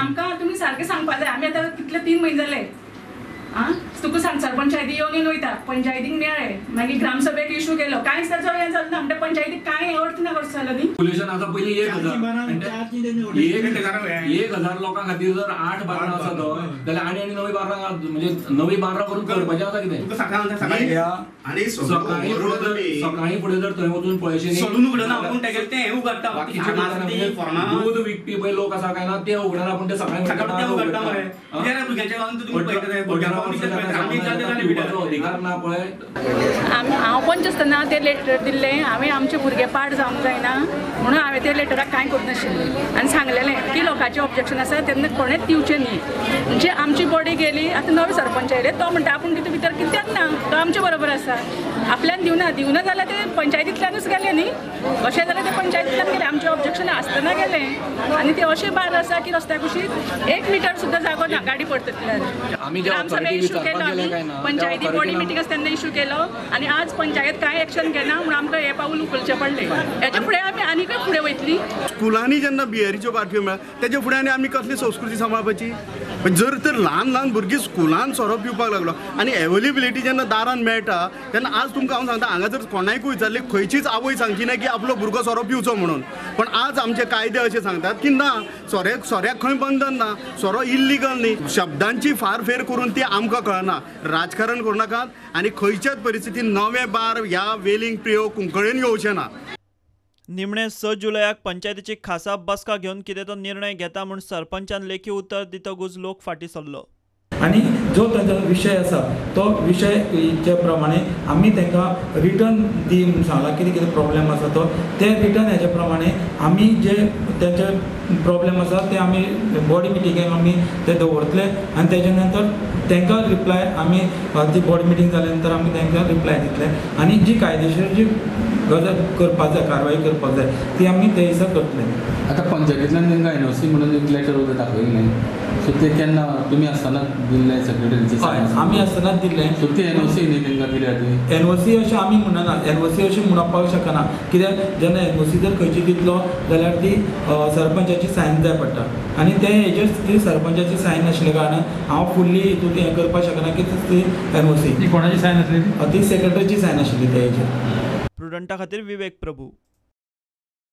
आमकां तुमी सारकें सांगपाक जाय. आमी आतां कितले 3 म्हयने जाले तुका सांग सरपंचायती येवन वयता, पंचायतीक मेळ्ळे, मागीर ग्रामसभेक इश्यू केलो, कांयच ताचो हें जालें ना. म्हणजे पंचायतीक कांय अर्थ ना कसो जालो न्ही. पोल्युशन आता पयलीं 1000 लोकां खातीर जर 8 बार्रां आसा तो जाल्यार आनी नवी बार्रां म्हणजे नवी बार्रां करून करपाचें आसा कितें. सकाळी फुडें जर थंय वचून पळयशें दूध विकपी पळय लोक आसा काय ना ते उगडना, पूण ते सकाळी अधिकार ना पळय. हांव पंच आसतना ते लेटर दिल्लें, हांवें आमचे भुरगे पाड जावंक जायना म्हणून हांवें ते लेटराक कांय करूं नाशिल्लें आनी सांगलेलें की लोकांचें ऑब्जेक्शन आसा तेन्ना कोणेंच दिवचें न्ही. म्हणजे आमची बॉडी गेली, आतां नवे सरपंच येयले, तो म्हणटा आपूण कितें भितर कित्याक ना, तो आमचे बरोबर आसा. आपल्यान दिवना जाल्यार ते पंचायतींतल्यानूच गेले न्ही. अशें जाल्यार ते पंचायतींतल्यान गेले, आमचे ऑब्जेक्शन आसतना गेले. आनी ते अशें बार आसा की रस्त्या कुशीक 1 मिटर सुद्दां जागो ना गाडी पडटल्यान. ग्रामसभे इश्यू केलो आमी, पंचायती बॉडी मिटींग आसा तेन्ना इश्यू केलो आनी आज पंचायत कांय एक्शन घेना म्हणून आमकां हे पाऊल उखलचें पडलें. हेच्या फुडें आमी आनीकय फुडें वयतलीं. स्कुलांनी जेन्ना बिहेरीच्यो पार्ट्यो मेळ्ळ्या तेच्या फुडें आनी आमी कसली संस्कृती सांबाळपाची. जर तर ल्हान भुरगीं स्कुलान सोरो पिवपाक लागलो आनी एवेलेबिलिटी जेन्ना दारान मेळटा तेन्ना आज तुमकां हांव सांगता, हांगा जर कोणायकूय विचारलें खंयचीच आवय सांगची ना की आपलो भुरगो सोरो पिवचो म्हणून. पण आज आमचे कायदे अशे सांगतात की ना, सोऱ्याक खंय बंधन ना, सोरो इल्लिगल न्ही. शब्दांची फारफेर करून ती आमकां कळना. राजकारण करूं नाकात आनी खंयच्याच परिस्थितीन नवे बार ह्या वेलिंग प्रियो कुंकळेन येवचे ना. निमणे 6 जुलयाक पंचायतीची खासा बसका घेवन कितें तो निर्णय घेता म्हूण सरपंचान लेखी उतर दितकूच लोक फाटीं सरलो. आनी जो तांचो विशय आसा तो विशयाचे प्रमाणे आमी तांकां रिटर्न दी म्हणून सांगला. कितें कितें प्रॉब्लेम आसा तो ते रिटर्न हेजे प्रमाणे आमी जे तेंचे प्रॉब्लेम आसा ते आमी बॉडी मिटिंगेक आमी ते दवरतले आनी तेजे नंतर तांकां रिप्लाय आमी ती बॉडी मिटींग जाल्या नंतर आमी तांकां रिप्लाय दितले आनी जी कायदेशीर जी गजाल करपाक जाय, कारवाई करपाक जाय ती आमी ते दिसा करतले. आतां पंचायतींतल्यान तांकां एनओसी म्हणून एक लेटर वगैरे दाखयलें, सो ते केन्ना तुमी आसतना दिल्लें सेक्रेटरीचे? आमी आसतनाच दिल्लें. सो ती एनओसी न्ही तांकां दिल्या ती एनओसी अशें आमी म्हणना, एनओसी अशें म्हणपाक शकना. कित्याक जेन्ना एनओसी जर खंयची दितलो जाल्यार ती सरपंचाची सायन जाय पडटा आनी ते हेजेर ती सरपंचाची सायन नाशिल्ल्या कारणान हांव फुल्ली हितून हें करपाक शकना की ती एनओसी. कोणाची सायन आसली? ती सेक्रेटरीची सायन आशिल्ली त्या हेजेर. प्रुडंटा खातीर विवेक प्रभू.